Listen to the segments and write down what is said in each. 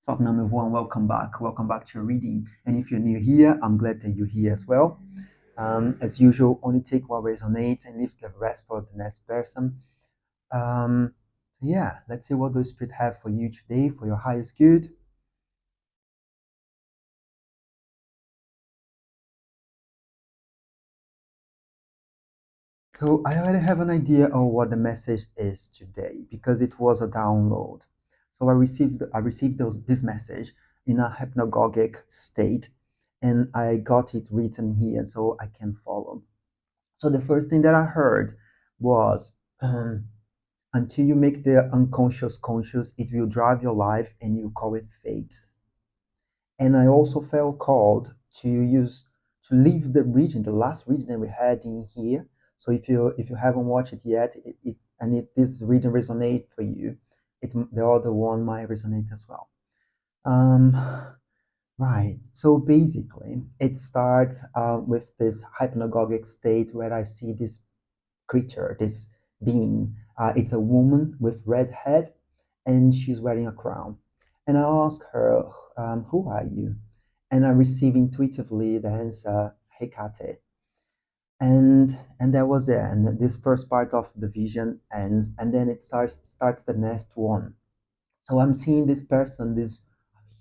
So number one, welcome back. Welcome back to your reading. And if you're new here, I'm glad that you're here as well. As usual, only take what resonates and leave the rest for the next person. Um, yeah, let's see what the Spirit have for you today for your highest good. So I already have an idea of what the message is today because it was a download. So I received this message in a hypnagogic state, and I got it written here so I can follow. So the first thing that I heard was, until you make the unconscious conscious, it will drive your life, and you call it fate. And I also felt called to leave the region, the last region that we had in here. So if you haven't watched it yet, this region resonate for you, the other one might resonate as well. Um, right. So basically, it starts with this hypnagogic state where I see this creature, this being. It's a woman with red head, and she's wearing a crown. And I ask her, "Who are you?" And I receive intuitively the answer, "HECATE." And that was it. And this first part of the vision ends, and then it starts the next one. So I'm seeing this person, this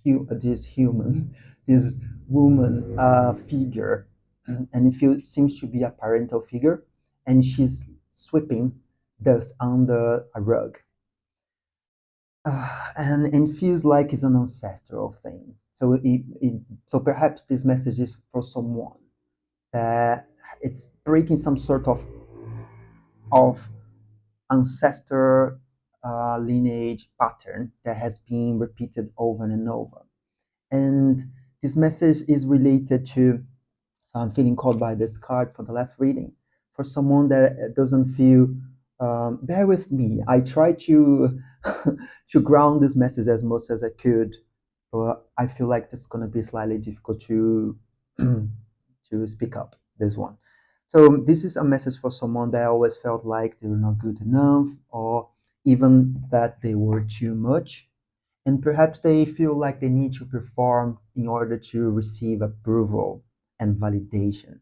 human, this woman figure, and it seems to be a parental figure, and she's sweeping dust under a rug, and it feels like it's an ancestral thing. So perhaps this message is for someone that it's breaking some sort of ancestor lineage pattern that has been repeated over and over. And this message is related to, so I'm feeling called by this card for the last reading, for someone that doesn't feel, bear with me. I try to to ground this message as much as I could, but I feel like it's going to be slightly difficult to to speak up this one. So this is a message for someone that always felt like they were not good enough, or even that they were too much, and perhaps they feel like they need to perform in order to receive approval and validation.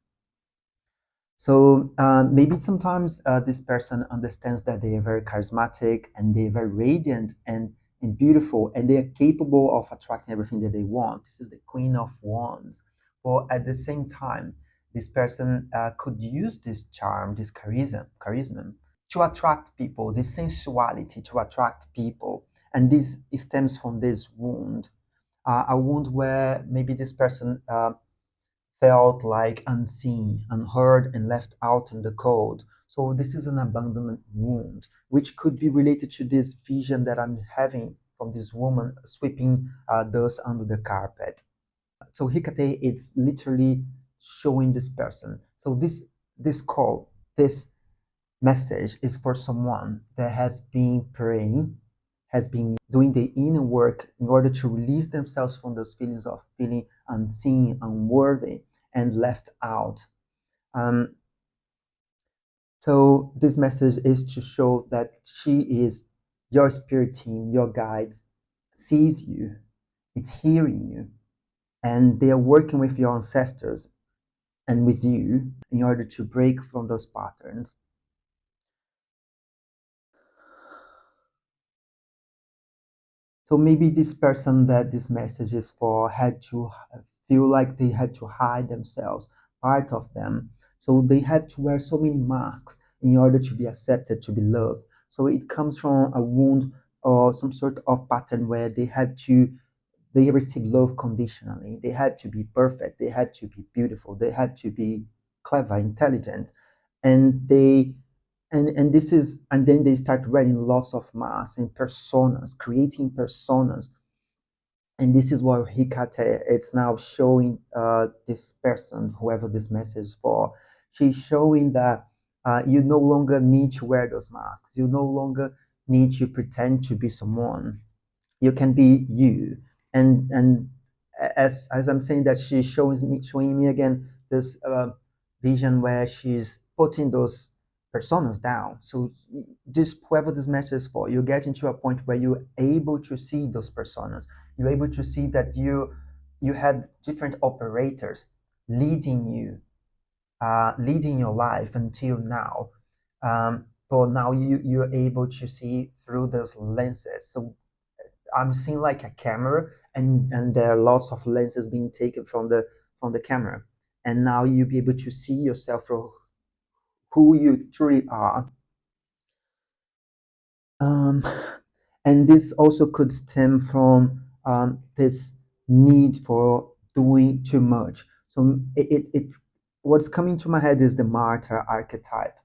So maybe sometimes this person understands that they are very charismatic, and they're very radiant and beautiful, and they are capable of attracting everything that they want. This is the Queen of Wands. But at the same time, this person could use this charm, this charisma to attract people, this sensuality to attract people. And this stems from this wound, a wound where maybe this person felt like unseen, unheard, and left out in the cold. So this is an abandonment wound, which could be related to this vision that I'm having from this woman sweeping dust under the carpet. So Hecate, it's literally showing this person. So this call, this message is for someone that has been praying, has been doing the inner work in order to release themselves from those feelings of feeling unseen, unworthy, and left out. Um, so this message is to show that she is your spirit team, your guides, sees you, it's hearing you, and they are working with your ancestors and with you in order to break from those patterns. So maybe this person that this message is for had to feel like they had to hide themselves, part of them. So they had to wear so many masks in order to be accepted, to be loved. So it comes from a wound or some sort of pattern where they receive love conditionally. They had to be perfect. They had to be beautiful. They had to be clever, intelligent, and then they start wearing lots of masks and personas, creating personas. And this is what Hikate it's now showing this person, whoever this message is for. She's showing that you no longer need to wear those masks. You no longer need to pretend to be someone. You can be you. And as I'm saying that, she's showing me again this vision where she's putting those personas down. So this, whoever this message is for, you get into a point where you're able to see those personas. You're able to see that you have different operators leading you, leading your life until now. But now you're able to see through those lenses. So I'm seeing like a camera, and there are lots of lenses being taken from the camera, and now you'll be able to see yourself for who you truly are. Um, and this also could stem from this need for doing too much. So what's coming to my head is the martyr archetype.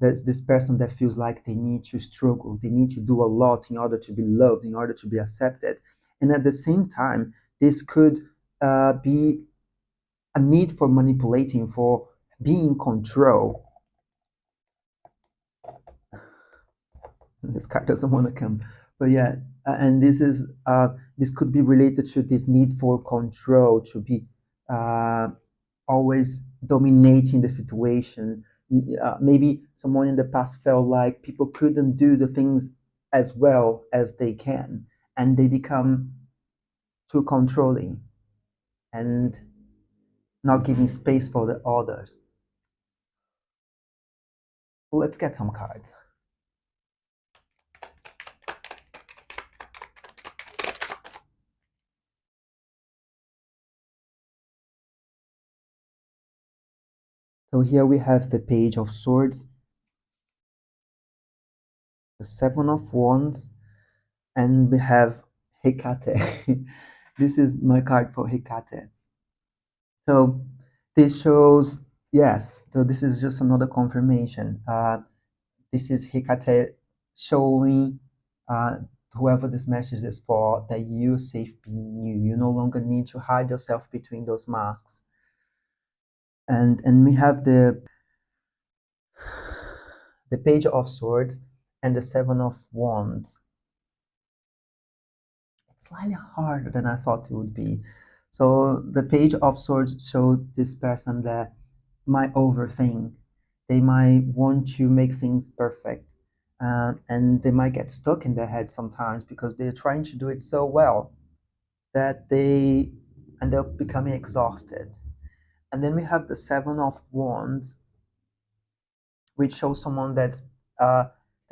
There's this person that feels like they need to struggle, they need to do a lot in order to be loved, in order to be accepted. And at the same time, this could be a need for manipulating, for being in control. This card doesn't want to come, but yeah, and this could be related to this need for control, to be uh, always dominating the situation. Maybe someone in the past felt like people couldn't do the things as well as they can, and they become too controlling and not giving space for the others. Well, let's get some cards. So here we have the Page of Swords, the Seven of Wands, and we have HECATE. This is my card for HECATE. So this shows, yes, so this is just another confirmation. This is HECATE showing whoever this message is for, that you're safe being you. You no longer need to hide yourself between those masks. And we have the Page of Swords and the Seven of Wands. It's slightly harder than I thought it would be. So the Page of Swords showed this person that might overthink. They might want to make things perfect, and they might get stuck in their head sometimes because they're trying to do it so well that they end up becoming exhausted. And then we have the Seven of Wands, which shows someone that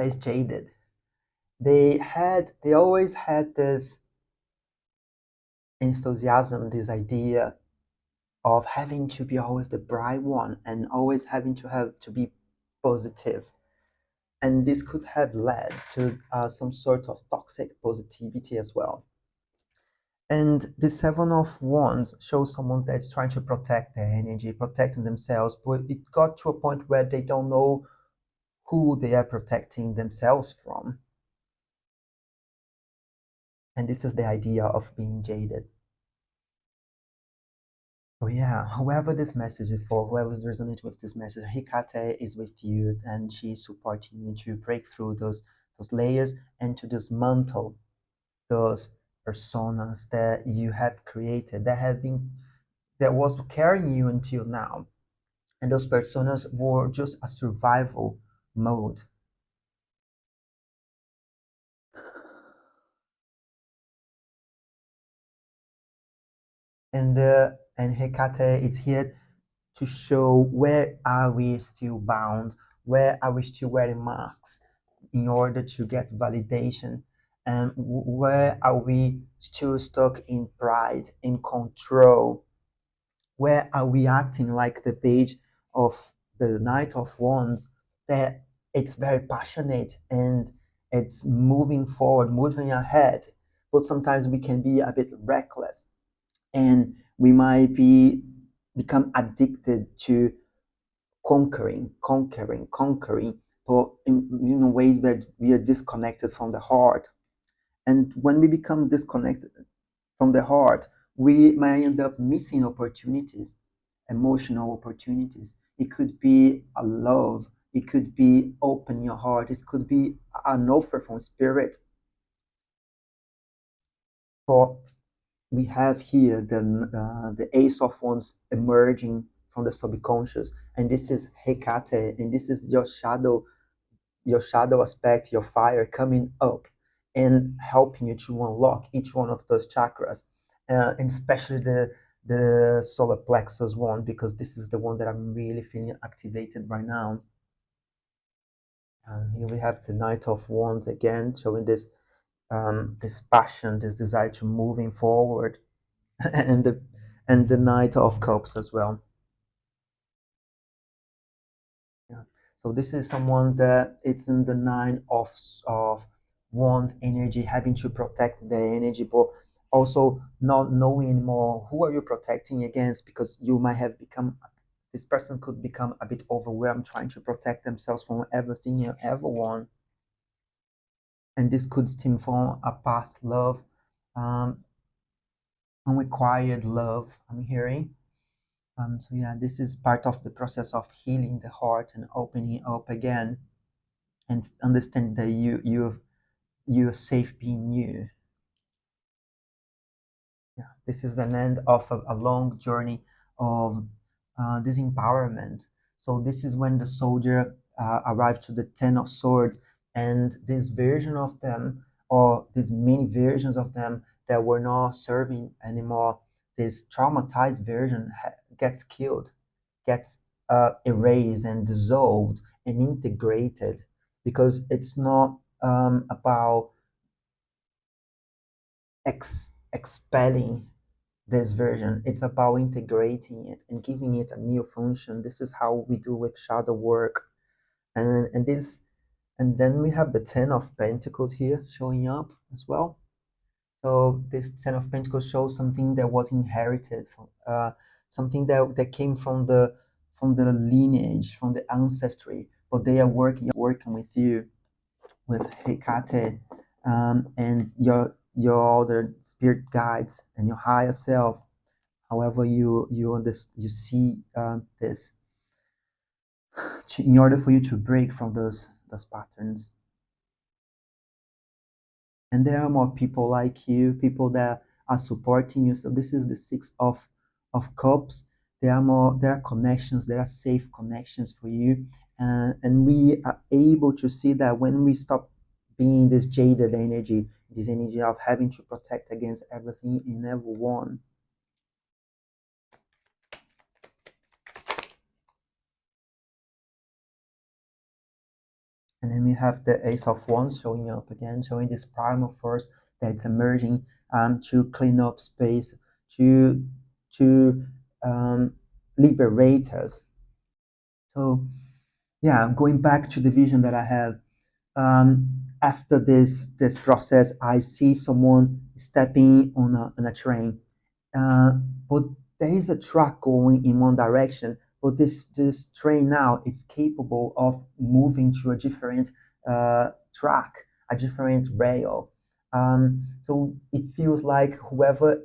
is jaded. They always had this enthusiasm, this idea of having to be always the bright one and always having to be positive. And this could have led to some sort of toxic positivity as well. And the Seven of Wands shows someone that's trying to protect their energy, protecting themselves, but it got to a point where they don't know who they are protecting themselves from. And this is the idea of being jaded. Oh yeah, whoever this message is for, whoever's resonating with this message, HECATE is with you, and she's supporting you to break through those layers and to dismantle those personas that you have created, that was carrying you until now. And those personas were just a survival mode. And HECATE is here to show where are we still bound, where are we still wearing masks in order to get validation, and where are we still stuck in pride, in control, where are we acting like the Page of the Knight of Wands, that it's very passionate and it's moving forward, moving ahead, but sometimes we can be a bit reckless, and we might become addicted to conquering, but in a way that we are disconnected from the heart. And when we become disconnected from the heart, we may end up missing opportunities, emotional opportunities. It could be a love, it could be open your heart, it could be an offer from spirit. For we have here the Ace of Wands emerging from the subconscious, and this is Hecate, and this is your shadow aspect, your fire coming up and helping you to unlock each one of those chakras, and especially the solar plexus one, because this is the one that I'm really feeling activated right now. And here we have the Knight of Wands again, showing this passion, this desire to moving forward, and the Knight of Cups as well. Yeah. So this is someone that it's in the nine of want energy, having to protect their energy, but also not knowing anymore who are you protecting against, because you might have become, this person could become a bit overwhelmed trying to protect themselves from everything and everyone. And this could stem from a past love, um, unrequired love, I'm hearing. So yeah, this is part of the process of healing the heart and opening up again, and understand that you're safe being you. Yeah, this is an end of a long journey of disempowerment. So this is when the soldier arrived to the Ten of Swords, and this version of them, or these many versions of them that were not serving anymore, this traumatized version gets killed, gets erased and dissolved and integrated, because it's not about expelling this version. It's about integrating it and giving it a new function. This is how we do with shadow work. And then we have the Ten of Pentacles here showing up as well. So this Ten of Pentacles shows something that was inherited from something that came from the lineage, from the ancestry, but they are working with you, with Hecate, and your other spirit guides and your higher self. However, you see this, in order for you to break from those patterns. And there are more people like you, people that are supporting you. So this is the Six of Cups. There are connections, there are safe connections for you, and we are able to see that when we stop being this jaded energy, this energy of having to protect against everything and everyone. And then we have the Ace of Wands showing up again, showing this primal force that's emerging, to clean up space, to to liberate us. So yeah, going back to the vision that I have, after this process, I see someone stepping on a train, uh, but there is a track going in one direction. But this train now is capable of moving to a different track, a different rail. So it feels like whoever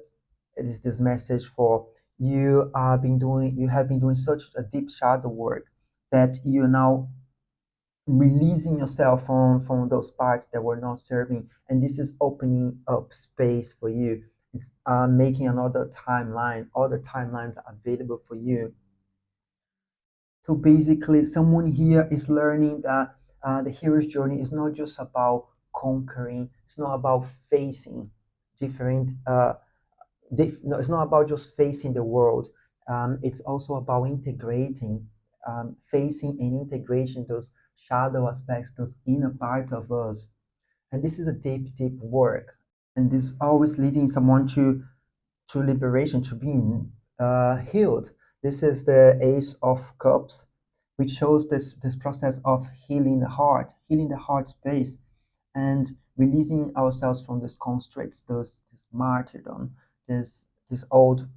it is this message for, you have been doing such a deep shadow work that you're now releasing yourself from those parts that were not serving, and this is opening up space for you. It's making another timeline, other timelines available for you. So basically, someone here is learning that the hero's journey is not just about conquering, it's not about facing different no, it's not about just facing the world. It's also about integrating, facing and integrating those shadow aspects, those inner part of us. And this is a deep, deep work. And this always leading someone to liberation, to being healed. This is the Ace of Cups, which shows this process of healing the heart space, and releasing ourselves from these constraints, this martyrdom, these old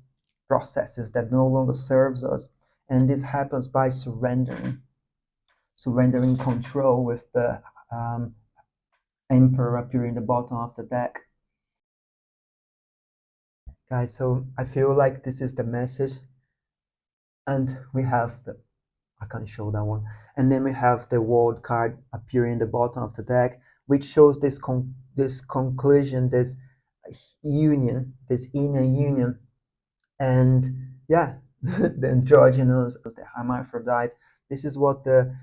processes that no longer serves us. And this happens by surrendering control, with the Emperor appearing at the bottom of the deck. Guys, so I feel like this is the message. And we have the, I can't show that one. And then we have the World card appearing at the bottom of the deck, which shows this conclusion, this union, this inner union. And yeah, the androgynous, the hermaphrodite. This is what the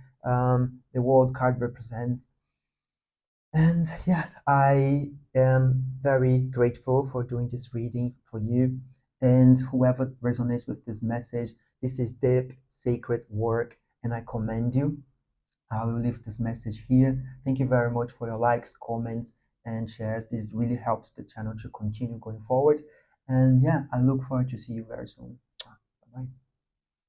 world card represents. And yes, I am very grateful for doing this reading for you. And whoever resonates with this message, this is deep, sacred work, and I commend you. I will leave this message here. Thank you very much for your likes, comments, and shares. This really helps the channel to continue going forward. And yeah, I look forward to see you very soon. Bye bye.